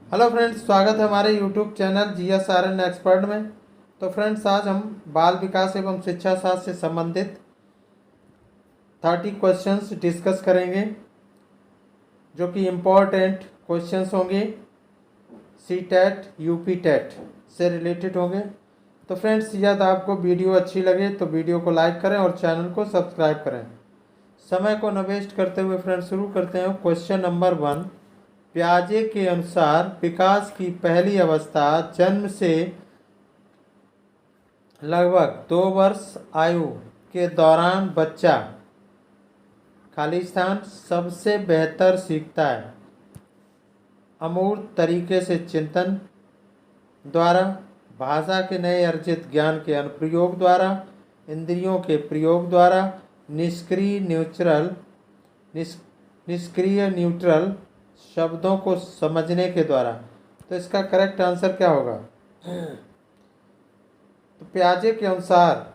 Hello friends, स्वागत है हमारे यूट्यूब चैनल GSRN एक्सपर्ट में। तो फ्रेंड्स, आज हम बाल विकास एवं शिक्षा शास्त्र से संबंधित 30 क्वेश्चंस डिस्कस करेंगे, जो कि इम्पोर्टेंट क्वेश्चंस होंगे, CTET UP TET से रिलेटेड होंगे। तो फ्रेंड्स, यदि आपको वीडियो अच्छी लगे तो वीडियो को लाइक करें और चैनल को सब्सक्राइब करें। समय को न वेस्ट करते हुए फ्रेंड्स शुरू करते हैं। क्वेश्चन नंबर 1, पियाजे के अनुसार विकास की पहली अवस्था जन्म से लगभग 2 वर्ष आयु के दौरान बच्चा खाली स्थान सबसे बेहतर सीखता है। अमूर्त तरीके से चिंतन द्वारा, भाषा के नए अर्जित ज्ञान के अनुप्रयोग द्वारा, इंद्रियों के प्रयोग द्वारा, निष्क्रिय न्यूट्रल शब्दों को समझने के द्वारा। तो इसका करेक्ट आंसर क्या होगा? तो पियाजे के अनुसार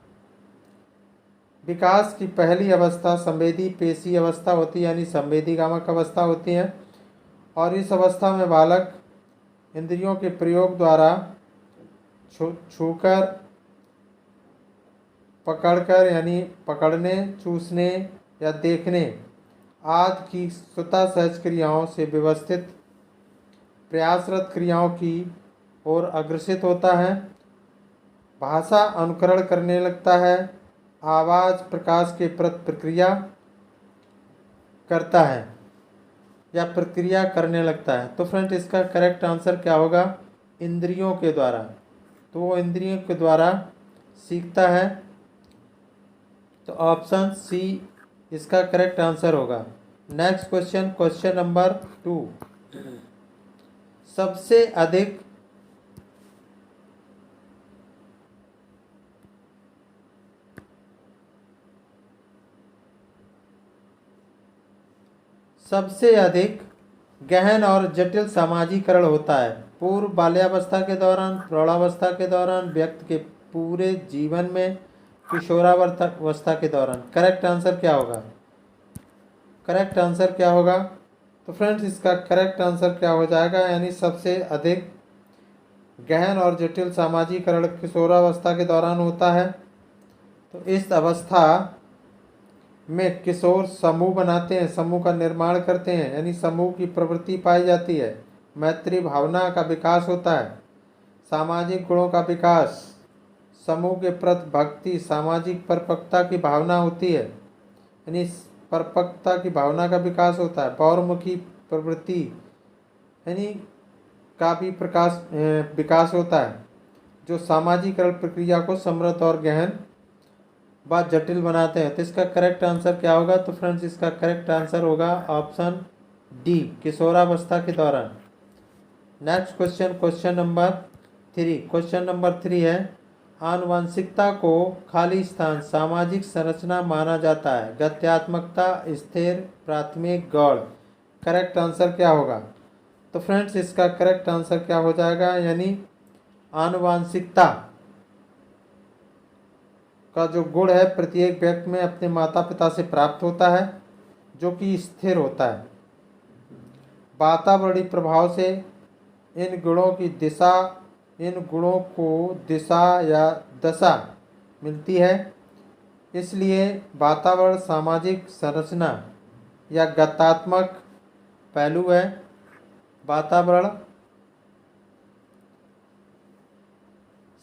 विकास की पहली अवस्था संवेदी पेशी अवस्था होती है, यानी संवेदीगामक अवस्था होती है। और इस अवस्था में बालक इंद्रियों के प्रयोग द्वारा छूकर, पकड़कर यानी पकड़ने, चूसने या देखने आदि की स्वतः सहज क्रियाओं से व्यवस्थित प्रयासरत क्रियाओं की ओर अग्रसित होता है। भाषा अनुकरण करने लगता है। आवाज़ प्रकाश के प्रति प्रक्रिया करता है या प्रक्रिया करने लगता है। तो फ्रेंड, इसका करेक्ट आंसर क्या होगा? इंद्रियों के द्वारा। तो वो इंद्रियों के द्वारा सीखता है। तो ऑप्शन सी इसका करेक्ट आंसर होगा। नेक्स्ट क्वेश्चन, क्वेश्चन नंबर 2, सबसे अधिक गहन और जटिल सामाजिकरण होता है पूर्व बाल्यावस्था के दौरान, प्रौढ़ावस्था के दौरान, व्यक्ति के पूरे जीवन में, किशोरावस्था के दौरान। करेक्ट आंसर क्या होगा? करेक्ट आंसर क्या होगा? तो फ्रेंड्स, इसका करेक्ट आंसर क्या हो जाएगा? यानी सबसे अधिक गहन और जटिल सामाजिकरण किशोरावस्था के दौरान होता है। तो इस अवस्था में किशोर समूह बनाते हैं, समूह का निर्माण करते हैं, यानी समूह की प्रवृत्ति पाई जाती है। मैत्री भावना का विकास होता है, सामाजिक गुणों का विकास, समूह के प्रति भक्ति, सामाजिक परिपक्वता की भावना होती है, यानी परिपक्वता की भावना का विकास होता है। बहुमुखी प्रवृत्ति यानी का भी विकास होता है, जो सामाजिकरण प्रक्रिया को समृद्ध और गहन व जटिल बनाते हैं। तो इसका करेक्ट आंसर क्या होगा? तो फ्रेंड्स, इसका करेक्ट आंसर होगा ऑप्शन डी, किशोरावस्था के दौरान। नेक्स्ट क्वेश्चन, क्वेश्चन नंबर 3 है, आनुवंशिकता को खाली स्थान सामाजिक संरचना माना जाता है। गत्यात्मकता, स्थिर, प्राथमिक, गौड़। करेक्ट आंसर क्या होगा? तो फ्रेंड्स, इसका करेक्ट आंसर क्या हो जाएगा? यानी आनुवंशिकता का जो गुण है प्रत्येक व्यक्ति में अपने माता पिता से प्राप्त होता है, जो कि स्थिर होता है। वातावरणीय प्रभाव से इन गुणों को दिशा या दशा मिलती है। इसलिए वातावरण सामाजिक संरचना या गत्यात्मक पहलू है। वातावरण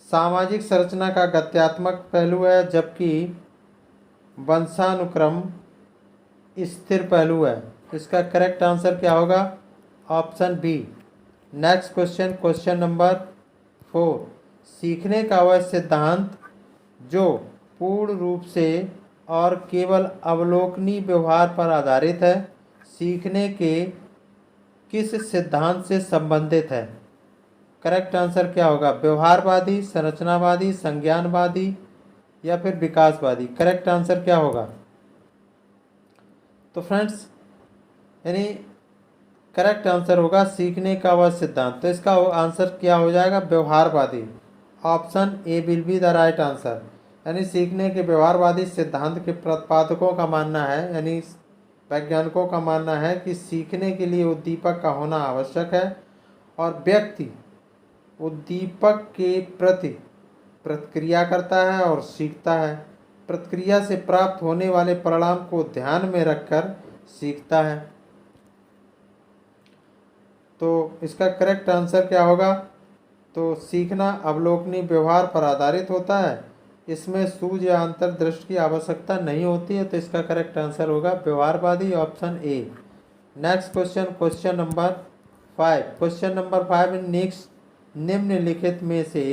सामाजिक संरचना का गत्यात्मक पहलू है, जबकि वंशानुक्रम स्थिर पहलू है। इसका करेक्ट आंसर क्या होगा? Option B. Next question, question number 4, सीखने का वह सिद्धांत जो पूर्ण रूप से और केवल अवलोकनीय व्यवहार पर आधारित है, सीखने के किस सिद्धांत से संबंधित है? करेक्ट आंसर क्या होगा? व्यवहारवादी, संरचनावादी, संज्ञानवादी या फिर विकासवादी। करेक्ट आंसर क्या होगा? तो फ्रेंड्स, यानी करेक्ट आंसर होगा सीखने का वह सिद्धांत। तो इसका आंसर क्या हो जाएगा? व्यवहारवादी। Option A will be the right answer. यानी सीखने के व्यवहारवादी सिद्धांत के प्रतिपादकों का मानना है, यानी वैज्ञानिकों का मानना है कि सीखने के लिए उद्दीपक का होना आवश्यक है और व्यक्ति उद्दीपक के प्रति प्रतिक्रिया करता है और सीखता है। प्रतिक्रिया से प्राप्त होने वाले परिणाम को ध्यान में रखकर सीखता है। तो इसका करेक्ट आंसर क्या होगा? तो सीखना अवलोकनीय व्यवहार पर आधारित होता है, इसमें सूझ या अंतर्दृष्टि की आवश्यकता नहीं होती है। तो इसका करेक्ट आंसर होगा व्यवहारवादी, option A. Next question, question number 5। Question number 5 निम्नलिखित में से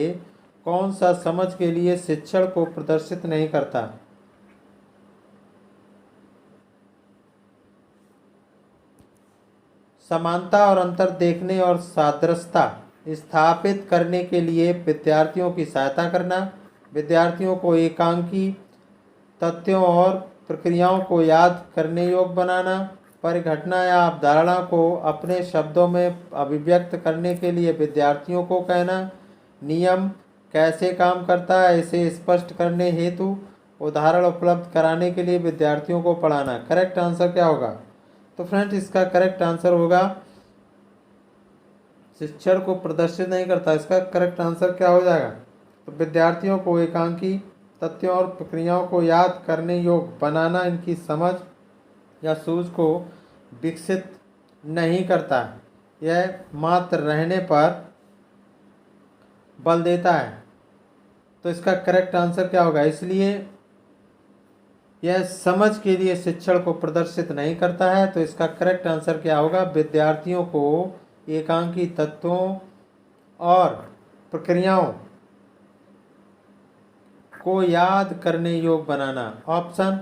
कौन सा समझ के लिए शिक्षण को प्रदर्शित नहीं करता? समानता और अंतर देखने और सादृश्यता स्थापित करने के लिए विद्यार्थियों की सहायता करना, विद्यार्थियों को एकांकी तथ्यों और प्रक्रियाओं को याद करने योग्य बनाना, परिघटना या अवधारणा को अपने शब्दों में अभिव्यक्त करने के लिए विद्यार्थियों को कहना, नियम कैसे काम करता है इसे स्पष्ट करने हेतु उदाहरण उपलब्ध कराने के लिए विद्यार्थियों को पढ़ाना। करेक्ट आंसर क्या होगा? तो फ्रेंड्स इसका करेक्ट आंसर होगा शिक्षण को प्रदर्शित नहीं करता। इसका करेक्ट आंसर क्या हो जाएगा? तो विद्यार्थियों को एकांकी तथ्यों और प्रक्रियाओं को याद करने योग्य बनाना इनकी समझ या सूझ को विकसित नहीं करता, यह मात्र रहने पर बल देता है। तो इसका करेक्ट आंसर क्या होगा? इसलिए यह समझ के लिए शिक्षण को प्रदर्शित नहीं करता है। तो इसका करेक्ट आंसर क्या होगा? विद्यार्थियों को एकांकी तत्वों और प्रक्रियाओं को याद करने योग्य बनाना। Option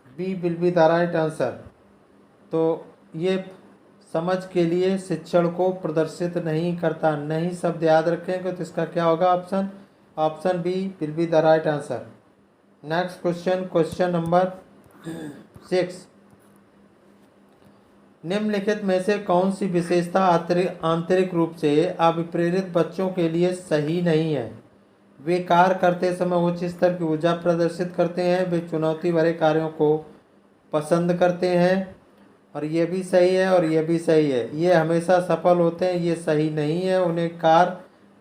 B will be the right answer. तो ये समझ के लिए शिक्षण को प्रदर्शित नहीं करता, नहीं शब्द याद रखेंगे तो इसका क्या होगा? Option B will be the right answer. Next question, question number 6। निम्नलिखित में से कौन सी विशेषता आंतरिक रूप से अभिप्रेरित बच्चों के लिए सही नहीं है? वे कार्य करते समय उच्च स्तर की ऊर्जा प्रदर्शित करते हैं, वे चुनौती भरे कार्यों को पसंद करते हैं, और ये भी सही है और ये भी सही है। ये हमेशा सफल होते हैं, ये सही नहीं है, उन्हें कार्य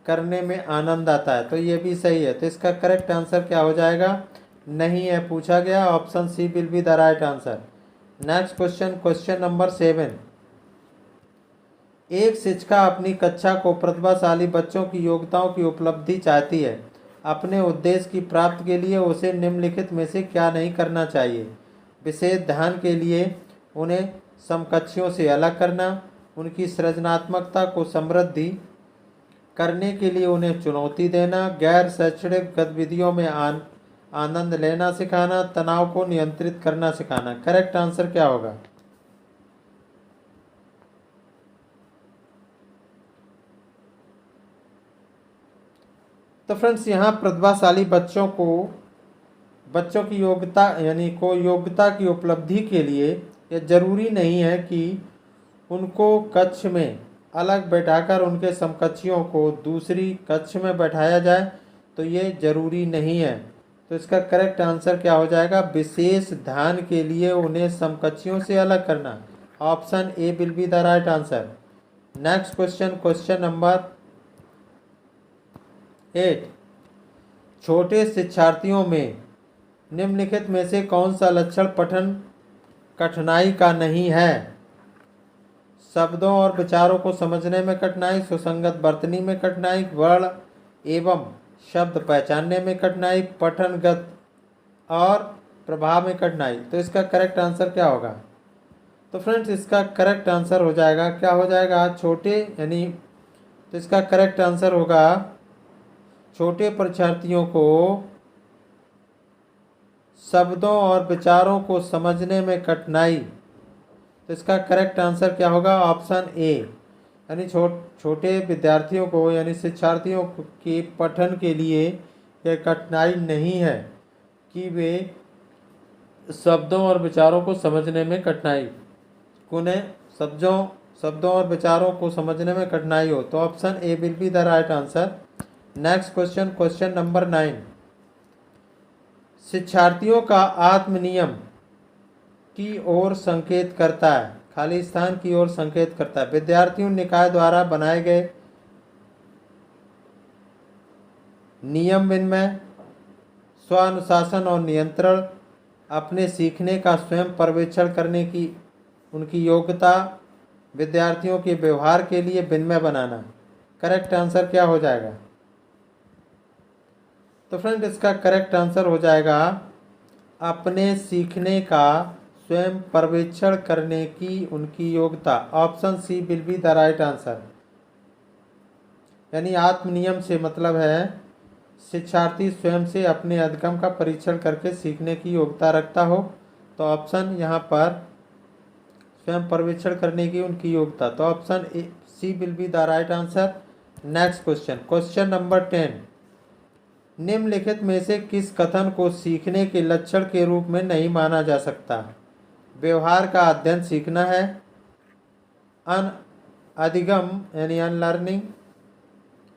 करने में आनंद आता है। तो ये भी सही है। तो इसका करेक्ट आंसर क्या हो जाएगा? नहीं है पूछा गया। Option C will be the right answer. Next question, question number 7। एक शिक्षिका अपनी कक्षा को प्रतिभाशाली बच्चों की योग्यताओं की उपलब्धि चाहती है। अपने उद्देश्य की प्राप्ति के लिए उसे निम्नलिखित में से क्या नहीं करना चाहिए? विशेष ध्यान के लिए उन्हें समकक्षियों से अलग करना, उनकी सृजनात्मकता को समृद्धि करने के लिए उन्हें चुनौती देना, गैर शैक्षणिक गतिविधियों में आनंद लेना सिखाना, तनाव को नियंत्रित करना सिखाना। करेक्ट आंसर क्या होगा? तो फ्रेंड्स यहाँ प्रतिभाशाली बच्चों की योग्यता योग्यता की उपलब्धि के लिए यह जरूरी नहीं है कि उनको कक्ष में अलग बैठाकर उनके समकक्षियों को दूसरी कक्ष में बैठाया जाए, तो ये जरूरी नहीं है। तो इसका करेक्ट आंसर क्या हो जाएगा? विशेष ध्यान के लिए उन्हें समकक्षियों से अलग करना। Option A will be the right answer. Next question, question number 8। छोटे शिक्षार्थियों में निम्नलिखित में से कौन सा लक्षण पठन कठिनाई का नहीं है? शब्दों और विचारों को समझने में कठिनाई, सुसंगत वर्तनी में कठिनाई, वर्ण एवं शब्द पहचानने में कठिनाई, पठनगत और प्रभाव में कठिनाई। तो इसका करेक्ट आंसर क्या होगा? तो फ्रेंड्स इसका करेक्ट आंसर हो जाएगा, क्या हो जाएगा? तो इसका करेक्ट आंसर होगा छोटे परीक्षार्थियों को शब्दों और विचारों को समझने में कठिनाई। तो इसका करेक्ट आंसर क्या होगा? ऑप्शन ए, यानी छोटे विद्यार्थियों को यानी शिक्षार्थियों के पठन के लिए यह कठिनाई नहीं है कि वे शब्दों और विचारों को समझने में कठिनाई, उन्हें शब्दों और विचारों को समझने में कठिनाई हो। तो option A will be the right answer. Next question, question number 9। शिक्षार्थियों का आत्मनियम की ओर संकेत करता है, खाली स्थान की ओर संकेत करता है। विद्यार्थियों निकाय द्वारा बनाए गए नियम विनिमय, स्वानुशासन और नियंत्रण, अपने सीखने का स्वयं पर्यवेक्षण करने की उनकी योग्यता, विद्यार्थियों के व्यवहार के लिए विनिमय बनाना। करेक्ट आंसर क्या हो जाएगा? तो फ्रेंड इसका करेक्ट आंसर हो जाएगा अपने सीखने का स्वयं पर्यवेक्षण करने की उनकी योग्यता। Option C will be the right answer. यानी आत्म नियम से मतलब है शिक्षार्थी स्वयं से अपने अधिगम का परीक्षण करके सीखने की योग्यता रखता हो। तो ऑप्शन यहाँ पर स्वयं पर्यवेक्षण करने की उनकी योग्यता, तो option C will be the right answer. Next question, question number 10। निम्नलिखित में से किस कथन को सीखने के लक्षण के रूप में नहीं माना जा सकता? व्यवहार का अध्ययन सीखना है, अधिगम यानी अनलर्निंग,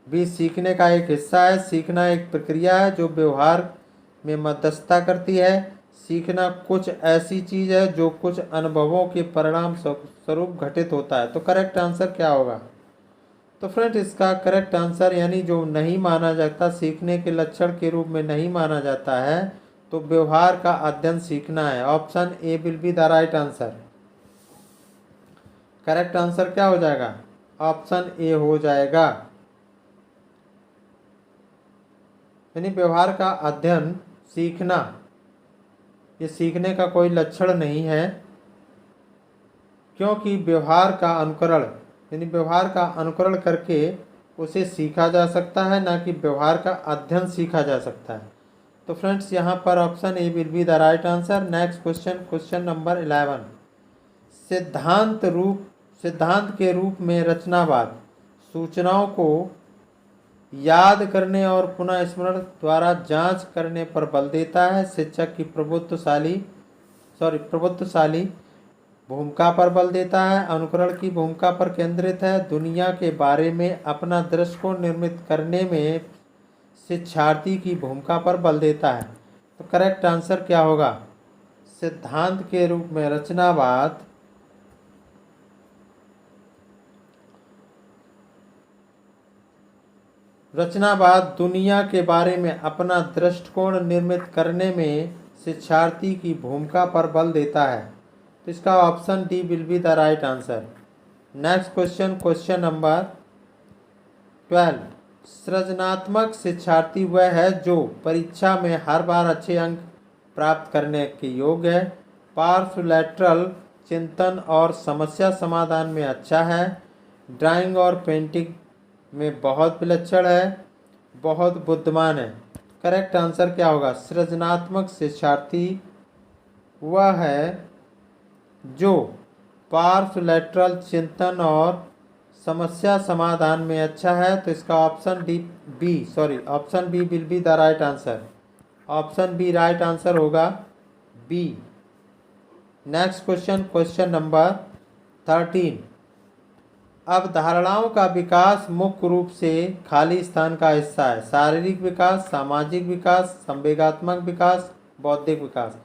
भी सीखने का एक हिस्सा है, सीखना एक प्रक्रिया है जो व्यवहार में मध्यस्थता करती है, सीखना कुछ ऐसी चीज़ है जो कुछ अनुभवों के परिणाम स्वरूप घटित होता है। तो करेक्ट आंसर क्या होगा? तो फ्रेंड इसका करेक्ट आंसर यानी जो नहीं माना जाता, सीखने के लक्षण के रूप में नहीं माना जाता है, तो व्यवहार का अध्ययन सीखना है। Option A will be the right answer. Correct answer क्या हो जाएगा? ऑप्शन ए हो जाएगा। यानी व्यवहार का अध्ययन सीखना, ये सीखने का कोई लक्षण नहीं है, क्योंकि व्यवहार का अनुकरण यानी व्यवहार का अनुकरण करके उसे सीखा जा सकता है, ना कि व्यवहार का अध्ययन सीखा जा सकता है। तो फ्रेंड्स यहाँ पर option A will be the right answer. Next question, question number 11। सिद्धांत के रूप में रचनावाद सूचनाओं को याद करने और पुनः स्मरण द्वारा जांच करने पर बल देता है। शिक्षक की प्रभुत्वशाली भूमिका पर बल देता है, अनुकरण की भूमिका पर केंद्रित है, दुनिया के बारे में अपना दृष्टिकोण निर्मित करने में शिक्षार्थी की भूमिका पर बल देता है। तो करेक्ट आंसर क्या होगा? सिद्धांत के रूप में रचनावाद दुनिया के बारे में अपना दृष्टिकोण निर्मित करने में शिक्षार्थी की भूमिका पर बल देता है। तो इसका option D will be the right answer. Next question, question number 12। सृजनात्मक शिक्षार्थी वह है जो परीक्षा में हर बार अच्छे अंक प्राप्त करने के योग्य है, पार्श्वलैटरल चिंतन और समस्या समाधान में अच्छा है, ड्राइंग और पेंटिंग में बहुत विलक्षण है, बहुत बुद्धिमान है। करेक्ट आंसर क्या होगा? सृजनात्मक शिक्षार्थी वह है जो पार्श्वलैटरल चिंतन और समस्या समाधान में अच्छा है। तो इसका option option B will be the right answer. Option B right answer होगा, B. Next question, question number 13। अवधारणाओं का विकास मुख्य रूप से खाली स्थान का हिस्सा है। शारीरिक विकास, सामाजिक विकास, संवेगात्मक विकास, बौद्धिक विकास,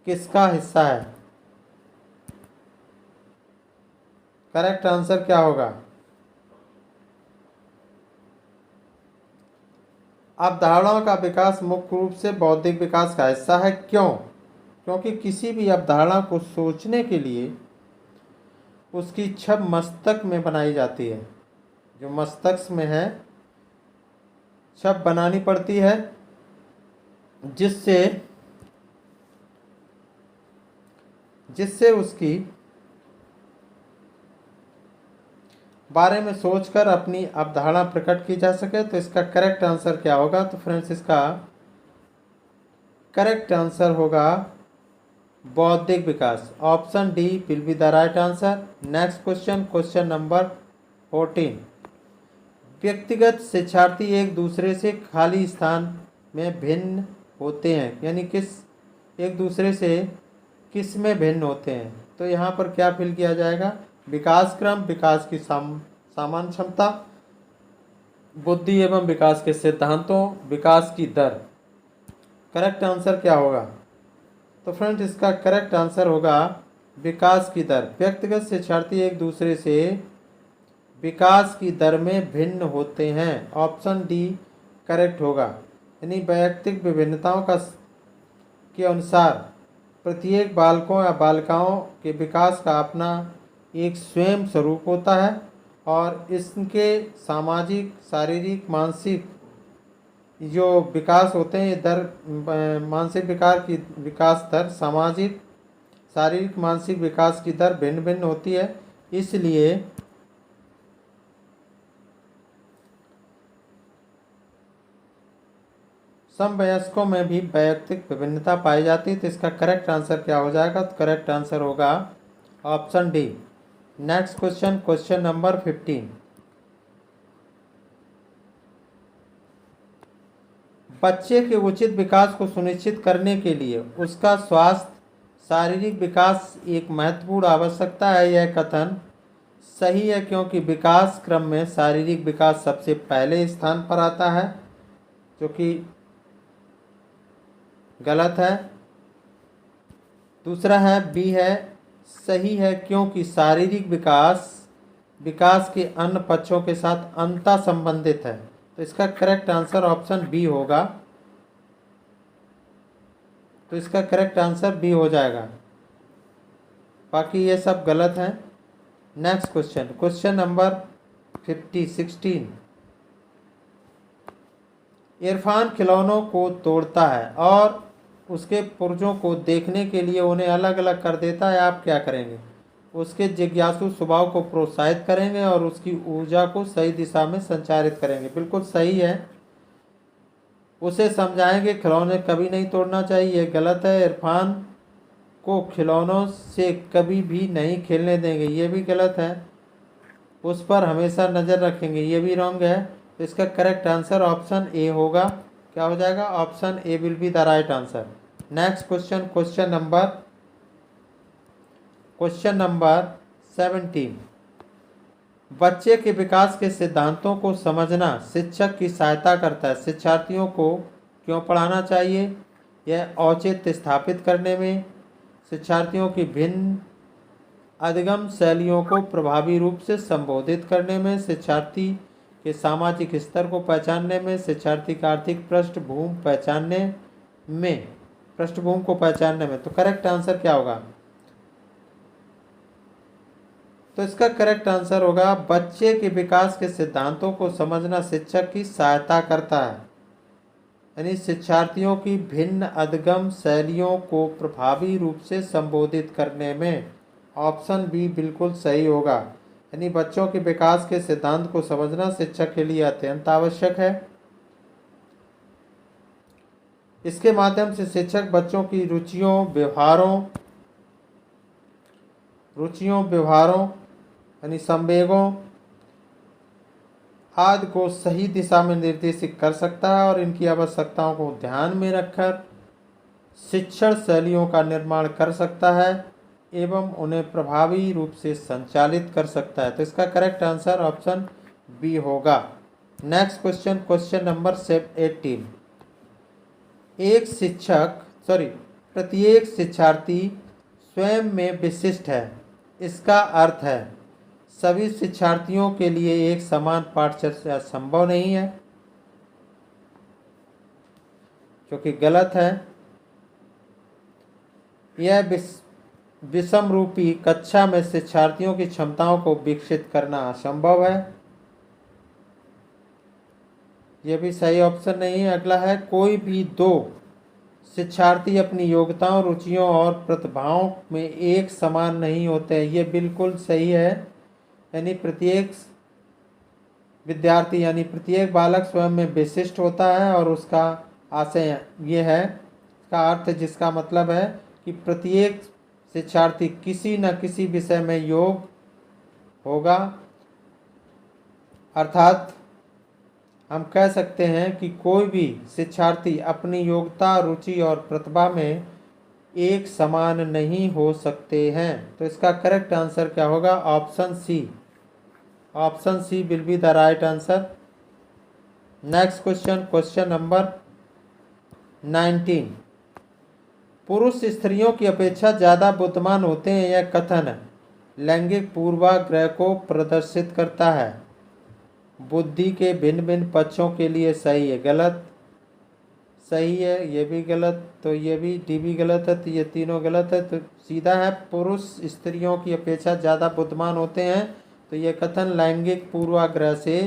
किसका हिस्सा है? करेक्ट आंसर क्या होगा? अवधारणाओं का विकास मुख्य रूप से बौद्धिक विकास का हिस्सा है। क्यों? क्योंकि किसी भी अवधारणा को सोचने के लिए उसकी छब मस्तिष्क में बनाई जाती है, जो मस्तिष्क में है छब बनानी पड़ती है, जिससे उसकी बारे में सोचकर अपनी अवधारणा प्रकट की जा सके। तो इसका करेक्ट आंसर क्या होगा? तो फ्रेंड्स इसका करेक्ट आंसर होगा बौद्धिक विकास। Option D will be the right answer. Next question, question number 14। व्यक्तिगत शिक्षार्थी एक दूसरे से खाली स्थान में भिन्न होते हैं, यानी एक दूसरे से किस में भिन्न होते हैं? तो यहाँ पर क्या फिल किया जाएगा? विकास क्रम, विकास की सामान्य क्षमता, बुद्धि एवं विकास के सिद्धांतों, विकास की दर। करेक्ट आंसर क्या होगा? तो फ्रेंड्स इसका करेक्ट आंसर होगा विकास की दर। व्यक्तिगत शिक्षार्थी एक दूसरे से विकास की दर में भिन्न होते हैं। ऑप्शन डी करेक्ट होगा। यानी वैयक्तिक विभिन्नताओं के अनुसार प्रत्येक बालकों या बालिकाओं के विकास का अपना एक स्वयं स्वरूप होता है और इसके सामाजिक, शारीरिक, मानसिक जो विकास होते हैं, ये दर मानसिक विकास दर, सामाजिक, शारीरिक, मानसिक विकास की दर भिन्न भिन्न होती है। इसलिए समवयस्कों में भी वैयक्तिक विभिन्नता पाई जाती है। तो इसका करेक्ट आंसर क्या हो जाएगा? तो करेक्ट आंसर होगा option D. Next question, question number 15। बच्चे के उचित विकास को सुनिश्चित करने के लिए उसका स्वास्थ्य, शारीरिक विकास एक महत्वपूर्ण आवश्यकता है। यह कथन सही है क्योंकि विकास क्रम में शारीरिक विकास सबसे पहले स्थान पर आता है, जो कि गलत है। दूसरा है बी है, सही है क्योंकि शारीरिक विकास के अन्य पक्षों के साथ अंतः संबंधित है। तो इसका करेक्ट आंसर ऑप्शन बी होगा। तो इसका करेक्ट आंसर बी हो जाएगा, बाकी ये सब गलत हैं। Next question, question number 16। Irfan खिलौनों को तोड़ता है और उसके पुर्जों को देखने के लिए उन्हें अलग अलग कर देता है। आप क्या करेंगे? उसके जिज्ञासु स्वभाव को प्रोत्साहित करेंगे और उसकी ऊर्जा को सही दिशा में संचारित करेंगे। बिल्कुल सही है। उसे समझाएंगे खिलौने कभी नहीं तोड़ना चाहिए, ये गलत है। इरफान को खिलौनों से कभी भी नहीं खेलने देंगे, ये भी गलत है। उस पर हमेशा नज़र रखेंगे, ये भी रॉन्ग है। तो इसका करेक्ट आंसर ऑप्शन ए होगा। क्या हो जाएगा? Option A will be the right answer. Next question, question number 17। बच्चे के विकास के सिद्धांतों को समझना शिक्षक की सहायता करता है। शिक्षार्थियों को क्यों पढ़ाना चाहिए? यह औचित्य स्थापित करने में, शिक्षार्थियों की भिन्न अधिगम शैलियों को प्रभावी रूप से संबोधित करने में, शिक्षार्थी के सामाजिक स्तर को पहचानने में, शिक्षार्थी का आर्थिक पृष्ठभूमि को पहचानने में। तो करेक्ट आंसर क्या होगा? तो इसका करेक्ट आंसर होगा बच्चे के विकास के सिद्धांतों को समझना शिक्षक की सहायता करता है, यानी शिक्षार्थियों की भिन्न अधिगम शैलियों को प्रभावी रूप से संबोधित करने में। ऑप्शन बी बिल्कुल सही होगा, यानी बच्चों के विकास के सिद्धांत को समझना शिक्षक के लिए अत्यंत आवश्यक है। इसके माध्यम से शिक्षक बच्चों की रुचियों, व्यवहारों यानी संवेगों आदि को सही दिशा में निर्देशित कर सकता है और इनकी आवश्यकताओं को ध्यान में रखकर शिक्षण शैलियों का निर्माण कर सकता है एवं उन्हें प्रभावी रूप से संचालित कर सकता है। तो इसका करेक्ट आंसर ऑप्शन बी होगा। Next question, question number 18। प्रत्येक शिक्षार्थी स्वयं में विशिष्ट है। इसका अर्थ है सभी शिक्षार्थियों के लिए एक समान पाठचर्या संभव नहीं है, जो कि गलत है। यह विषम रूपी कक्षा में शिक्षार्थियों की क्षमताओं को विकसित करना असंभव है, यह भी सही ऑप्शन नहीं है। अगला है कोई भी दो शिक्षार्थी अपनी योग्यताओं, रुचियों और प्रतिभाओं में एक समान नहीं होते हैं, ये बिल्कुल सही है। यानी प्रत्येक विद्यार्थी यानी प्रत्येक बालक स्वयं में विशिष्ट होता है और उसका आशय ये है, इसका अर्थ जिसका मतलब है कि प्रत्येक शिक्षार्थी किसी न किसी विषय में योग्य होगा। अर्थात हम कह सकते हैं कि कोई भी शिक्षार्थी अपनी योग्यता, रुचि और प्रतिभा में एक समान नहीं हो सकते हैं। तो इसका करेक्ट आंसर क्या होगा? Option C. Option C will be the right answer. Next question, question number 19। पुरुष स्त्रियों की अपेक्षा ज़्यादा बुद्धिमान होते हैं, यह कथन लैंगिक पूर्वाग्रह को प्रदर्शित करता है। बुद्धि के भिन्न भिन्न पक्षों के लिए सही है, गलत। सही है, ये भी गलत, तो ये भी डी भी गलत है, तो ये तीनों गलत है। तो सीधा है, पुरुष स्त्रियों की अपेक्षा ज़्यादा बुद्धिमान होते हैं। तो ये कथन लैंगिक पूर्वाग्रह से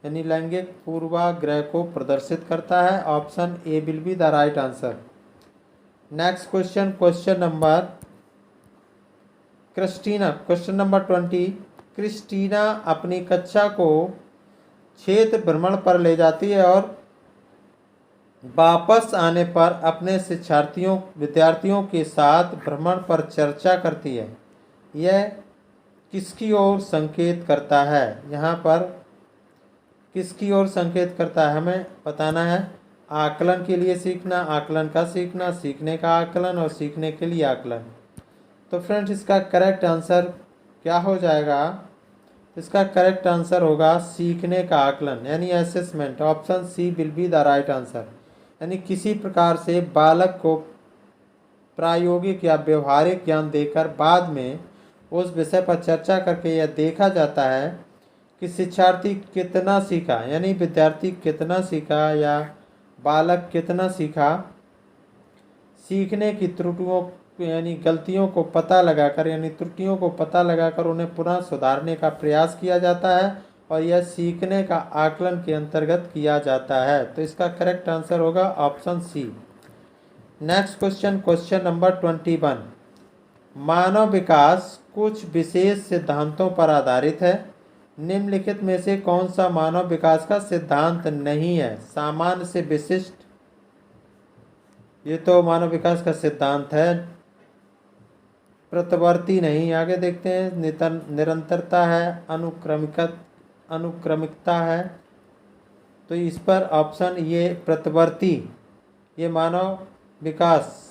यानी लैंगिक पूर्वाग्रह को प्रदर्शित करता है। Option A will be the right answer. Next question, question number question number 20। Christina अपनी कक्षा को क्षेत्र भ्रमण पर ले जाती है और वापस आने पर अपने विद्यार्थियों के साथ भ्रमण पर चर्चा करती है। यह किसकी ओर संकेत करता है? यहाँ पर किसकी ओर संकेत करता है हमें बताना है। आकलन के लिए सीखना, आकलन का सीखना, सीखने का आकलन और सीखने के लिए आकलन। तो फ्रेंड्स इसका करेक्ट आंसर क्या हो जाएगा? इसका करेक्ट आंसर होगा सीखने का आकलन यानी assessment. Option C will be the right answer. यानी किसी प्रकार से बालक को प्रायोगिक या व्यवहारिक ज्ञान देकर बाद में उस विषय पर चर्चा करके यह देखा जाता है कि शिक्षार्थी कितना सीखा, यानी विद्यार्थी कितना सीखा या बालक कितना सीखा। सीखने की त्रुटियों यानी गलतियों को पता लगाकर यानी त्रुटियों को पता लगाकर उन्हें पुनः सुधारने का प्रयास किया जाता है और यह सीखने का आकलन के अंतर्गत किया जाता है। तो इसका करेक्ट आंसर होगा option C. Next question, question number 21। मानव विकास कुछ विशेष सिद्धांतों पर आधारित है। निम्नलिखित में से कौन सा मानव विकास का सिद्धांत नहीं है? सामान्य से विशिष्ट, ये तो मानव विकास का सिद्धांत है। प्रतिवर्ती नहीं, आगे देखते हैं। निरंतरता है, अनुक्रमिकता है। तो इस पर ऑप्शन ये प्रतिवर्ती, ये मानव विकास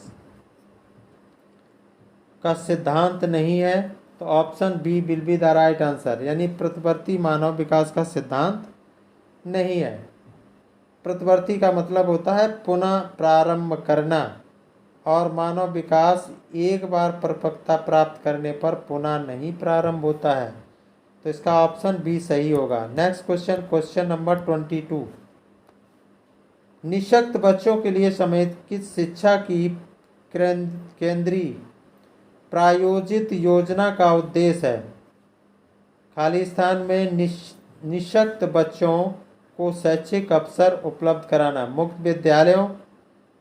का सिद्धांत नहीं है। तो option B will be the right answer, यानी प्रतिवर्ती मानव विकास का सिद्धांत नहीं है। प्रतिवर्ती का मतलब होता है पुनः प्रारंभ करना, और मानव विकास एक बार परिपक्वता प्राप्त करने पर पुनः नहीं प्रारंभ होता है। तो इसका ऑप्शन बी सही होगा। Next question, question number 22। निःशक्त बच्चों के लिए समेकित शिक्षा की केंद्रीय प्रायोजित योजना का उद्देश्य है। खाली स्थान में निःशक्त बच्चों को शैक्षिक अवसर उपलब्ध कराना। मुक्त विद्यालयों,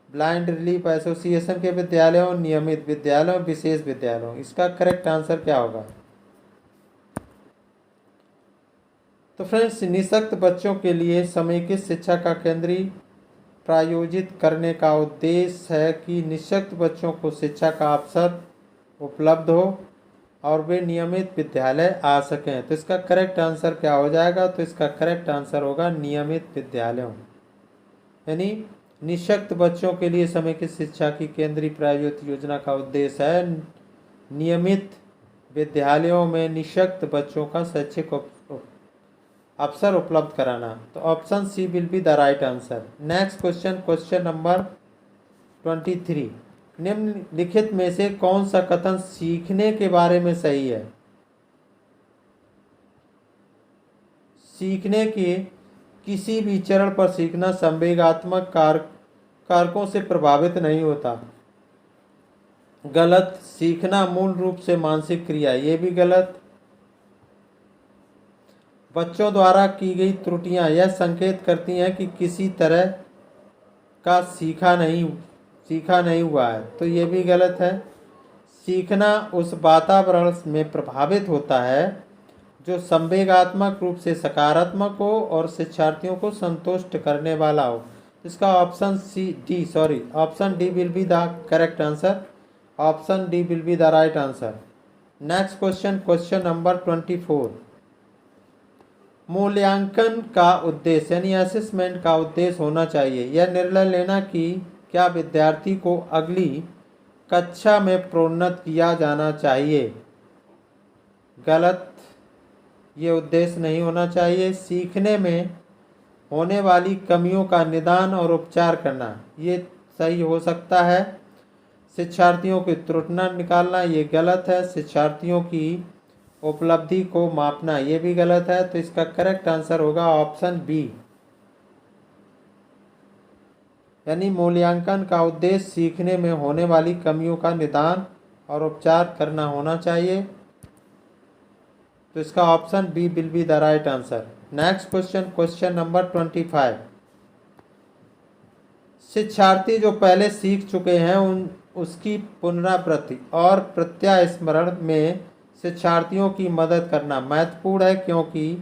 ब्लाइंड रिलीफ एसोसिएशन के विद्यालयों, नियमित विद्यालयों, विशेष विद्यालयों। इसका करेक्ट आंसर क्या होगा? तो फ्रेंड्स निःशक्त बच्चों के लिए समेकित शिक्षा का केंद्रीय प्रायोजित करने का उद्देश्य है कि निःशक्त बच्चों को शिक्षा का अवसर उपलब्ध हो और वे नियमित विद्यालय आ सकें। तो इसका करेक्ट आंसर क्या हो जाएगा? तो इसका करेक्ट आंसर होगा नियमित विद्यालयों। यानी निःशक्त बच्चों के लिए समेकित शिक्षा की केंद्रीय प्रायोजित योजना का उद्देश्य है नियमित विद्यालयों में निःशक्त बच्चों का शैक्षिक अवसर उपलब्ध कराना। तो option C will be the right answer. Next question, question number 23। निम्नलिखित में से कौन सा कथन सीखने के बारे में सही है? सीखने के किसी भी चरण पर सीखना संवेगात्मक कारकों से प्रभावित नहीं होता। गलत। सीखना मूल रूप से मानसिक क्रिया, ये भी गलत। बच्चों द्वारा की गई त्रुटियां यह संकेत करती हैं कि किसी तरह का सीखा नहीं हुआ है, तो ये भी गलत है। सीखना उस वातावरण में प्रभावित होता है जो संवेगात्मक रूप से सकारात्मक हो और शिक्षार्थियों को संतुष्ट करने वाला हो। इसका option option D will be the correct answer. Option D will be the right answer. Next question, question number 24। मूल्यांकन का उद्देश्य यानी असेसमेंट का उद्देश्य होना चाहिए यह निर्णय लेना कि क्या विद्यार्थी को अगली कक्षा में प्रोन्नत किया जाना चाहिए। गलत, ये उद्देश्य नहीं होना चाहिए। सीखने में होने वाली कमियों का निदान और उपचार करना, ये सही हो सकता है। शिक्षार्थियों की त्रुटियां निकालना, ये गलत है। शिक्षार्थियों की उपलब्धि को मापना, ये भी गलत है। तो इसका करेक्ट आंसर होगा ऑप्शन बी। यानी मूल्यांकन का उद्देश्य सीखने में होने वाली कमियों का निदान और उपचार करना होना चाहिए। तो इसका option B will be the right answer. Next question, question number 25। शिक्षार्थी जो पहले सीख चुके हैं उसकी पुनरावृत्ति और प्रत्यास्मरण में शिक्षार्थियों की मदद करना महत्वपूर्ण है, क्योंकि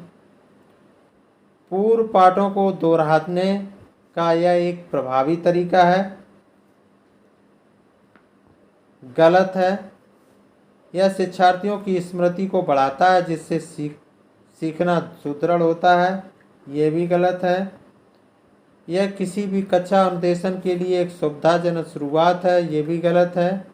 पूर्व पाठों को दोहराने का यह एक प्रभावी तरीका है। गलत है। यह शिक्षार्थियों की स्मृति को बढ़ाता है, जिससे सीखना सुदृढ़ होता है। यह भी गलत है। यह किसी भी कक्षा अनुदेशन के लिए एक सुविधाजनक शुरुआत है। यह भी गलत है।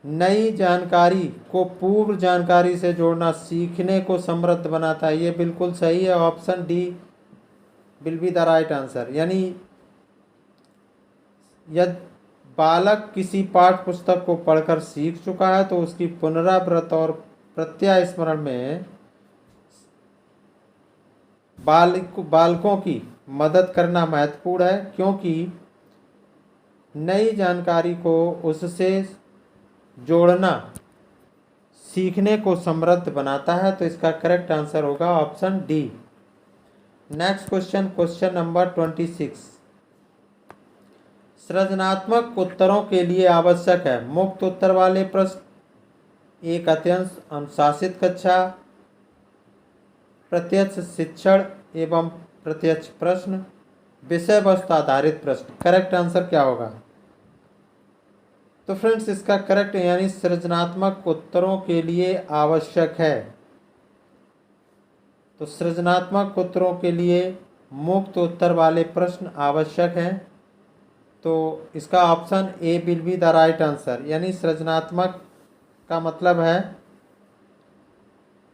नई जानकारी को पूर्व जानकारी से जोड़ना सीखने को समृद्ध बनाता है। ये बिल्कुल सही है। Option D will be the right answer. यानी यदि बालक किसी पाठ्य पुस्तक को पढ़कर सीख चुका है तो उसकी पुनरावृत्ति और प्रत्यास्मरण में बालकों की मदद करना महत्वपूर्ण है, क्योंकि नई जानकारी को उससे जोड़ना सीखने को समृद्ध बनाता है। तो इसका करेक्ट आंसर होगा option D. Next question, question number 26। सृजनात्मक उत्तरों के लिए आवश्यक है मुक्त उत्तर वाले प्रश्न, एक अत्यंत अनुशासित कक्षा, प्रत्यक्ष शिक्षण एवं प्रत्यक्ष प्रश्न, विषय वस्तु आधारित प्रश्न। करेक्ट आंसर क्या होगा? तो फ्रेंड्स इसका करेक्ट यानी सृजनात्मक उत्तरों के लिए आवश्यक है। तो सृजनात्मक उत्तरों के लिए मुक्त उत्तर वाले प्रश्न आवश्यक हैं। तो इसका option A will be the right answer. यानी सृजनात्मक का मतलब है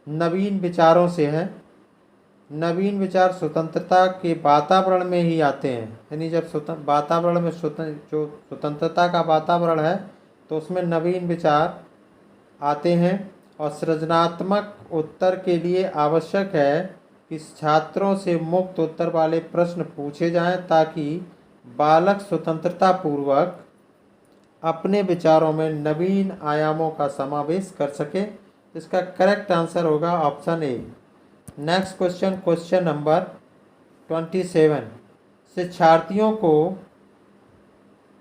नवीन विचारों से है। नवीन विचार स्वतंत्रता के वातावरण में ही आते हैं। यानी जब वातावरण में जो स्वतंत्रता का वातावरण है तो उसमें नवीन विचार आते हैं। और सृजनात्मक उत्तर के लिए आवश्यक है कि छात्रों से मुक्त उत्तर वाले प्रश्न पूछे जाएं, ताकि बालक स्वतंत्रता पूर्वक अपने विचारों में नवीन आयामों का समावेश कर सके। इसका करेक्ट आंसर होगा option A. Next question, question number 27। शिक्षार्थियों को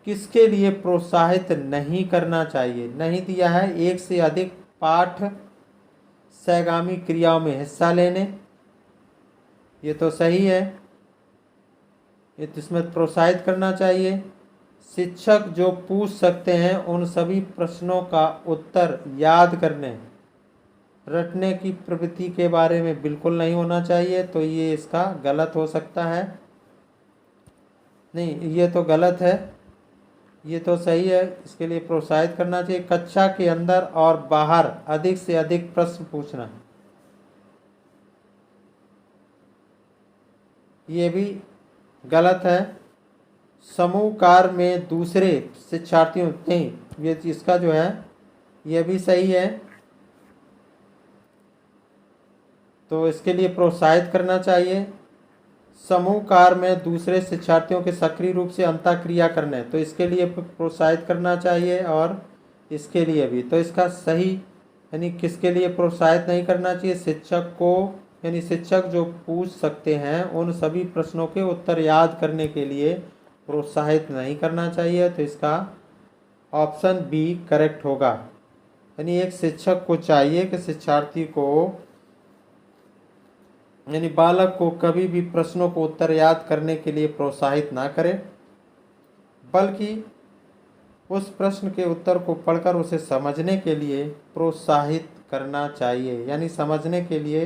किसके लिए प्रोत्साहित नहीं करना चाहिए? नहीं दिया है। एक से अधिक पाठ सहगामी क्रियाओं में हिस्सा लेने, ये तो सही है। इसमें प्रोत्साहित करना चाहिए। शिक्षक जो पूछ सकते हैं उन सभी प्रश्नों का उत्तर याद करने, रटने की प्रवृत्ति के बारे में बिल्कुल नहीं होना चाहिए। तो ये इसका गलत हो सकता है। नहीं, ये तो गलत है। ये तो सही है। इसके लिए प्रोत्साहित करना चाहिए। कक्षा के अंदर और बाहर अधिक से अधिक प्रश्न पूछना, ये भी गलत है। समूह कार्य में दूसरे शिक्षार्थियों नहीं, ये इसका जो है ये भी सही है। तो इसके लिए प्रोत्साहित करना चाहिए। समूह कार्य में दूसरे शिक्षार्थियों के सक्रिय रूप से अंतःक्रिया करने, तो इसके लिए प्रोत्साहित करना चाहिए। और इसके लिए भी तो इसका सही यानी किसके लिए प्रोत्साहित नहीं करना चाहिए? शिक्षक को, यानी शिक्षक जो पूछ सकते हैं उन सभी प्रश्नों के उत्तर याद करने के लिए प्रोत्साहित नहीं करना चाहिए। तो इसका ऑप्शन बी करेक्ट होगा। यानी एक शिक्षक को चाहिए कि शिक्षार्थी को, यानी बालक को कभी भी प्रश्नों को उत्तर याद करने के लिए प्रोत्साहित ना करे, बल्कि उस प्रश्न के उत्तर को पढ़कर उसे समझने के लिए प्रोत्साहित करना चाहिए। यानी समझने के लिए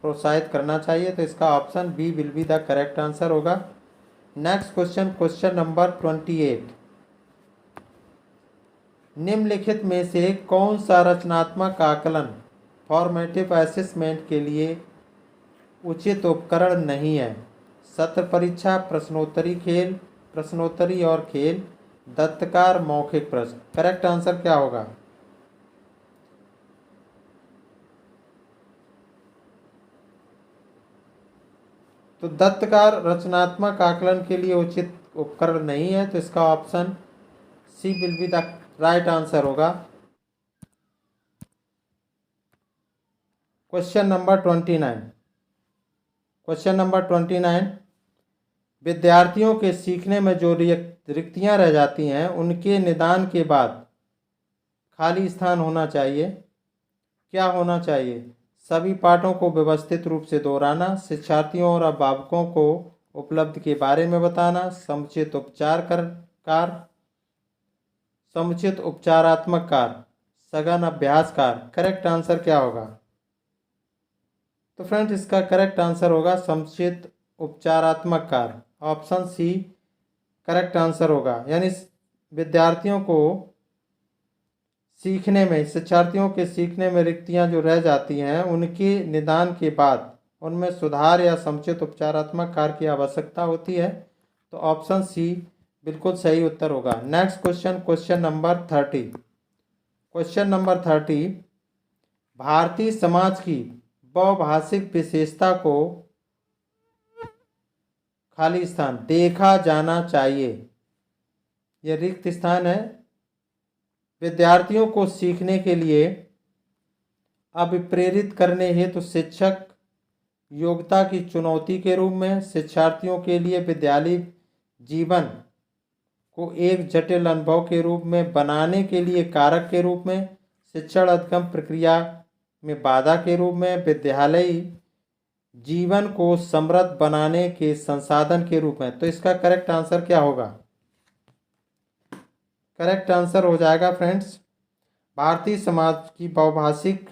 प्रोत्साहित करना चाहिए। तो इसका option B will be the correct answer होगा। Next question, question number 28। निम्नलिखित में से कौन सा रचनात्मक आकलन फॉर्मेटिव असेसमेंट के लिए उचित उपकरण नहीं है? सत्र परीक्षा, प्रश्नोत्तरी खेल, प्रश्नोत्तरी और खेल, दत्तकार, मौखिक प्रश्न। करेक्ट आंसर क्या होगा? तो दत्तकार रचनात्मक आकलन के लिए उचित उपकरण नहीं है, तो इसका option C will be the right answer होगा। Question number 29। क्वेश्चन नंबर 29, विद्यार्थियों के सीखने में जो रिक्तियां रह जाती हैं उनके निदान के बाद खाली स्थान होना चाहिए। क्या होना चाहिए? सभी पाठों को व्यवस्थित रूप से दोहराना, शिक्षार्थियों और अभिभावकों को उपलब्ध के बारे में बताना, समुचित समुचित उपचारात्मक कार्य, सघन अभ्यास कार्य। करेक्ट आंसर क्या होगा? तो फ्रेंड्स इसका करेक्ट आंसर होगा समुचित उपचारात्मक कार्य। ऑप्शन सी करेक्ट आंसर होगा। यानी विद्यार्थियों को सीखने में, शिक्षार्थियों के सीखने में रिक्तियां जो रह जाती हैं उनके निदान के बाद उनमें सुधार या समुचित उपचारात्मक कार्य की आवश्यकता होती है। तो ऑप्शन सी बिल्कुल सही उत्तर होगा। Next question, question number 30। Question number 30, Bharatiya Samaj की बहुभाषिक विशेषता को खाली स्थान देखा जाना चाहिए। यह रिक्त स्थान है। विद्यार्थियों को सीखने के लिए अभिप्रेरित करने हेतु शिक्षक योग्यता की चुनौती के रूप में, शिक्षार्थियों के लिए विद्यालय जीवन को एक जटिल अनुभव के रूप में बनाने के लिए कारक के रूप में, शिक्षण अधिगम प्रक्रिया में बाधा के रूप में, विद्यालय जीवन को समृद्ध बनाने के संसाधन के रूप में। तो इसका करेक्ट आंसर क्या होगा? करेक्ट आंसर हो जाएगा फ्रेंड्स, भारतीय समाज की बहुभाषिक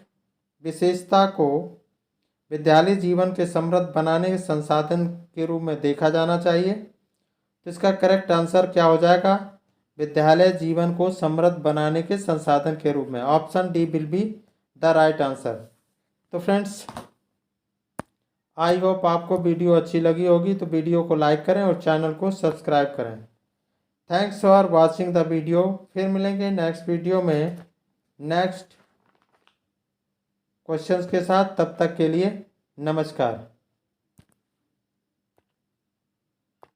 विशेषता को विद्यालय जीवन के समृद्ध बनाने के संसाधन के रूप में देखा जाना चाहिए। तो इसका करेक्ट आंसर क्या हो जाएगा? विद्यालय जीवन को समृद्ध बनाने के संसाधन के रूप में। Option D will be the right answer. तो फ्रेंड्स आई होप आपको वीडियो अच्छी लगी होगी, तो वीडियो को लाइक करें और चैनल को सब्सक्राइब करें। Thanks for watching the video. फिर मिलेंगे नेक्स्ट वीडियो में नेक्स्ट क्वेश्चंस के साथ। तब तक के लिए नमस्कार।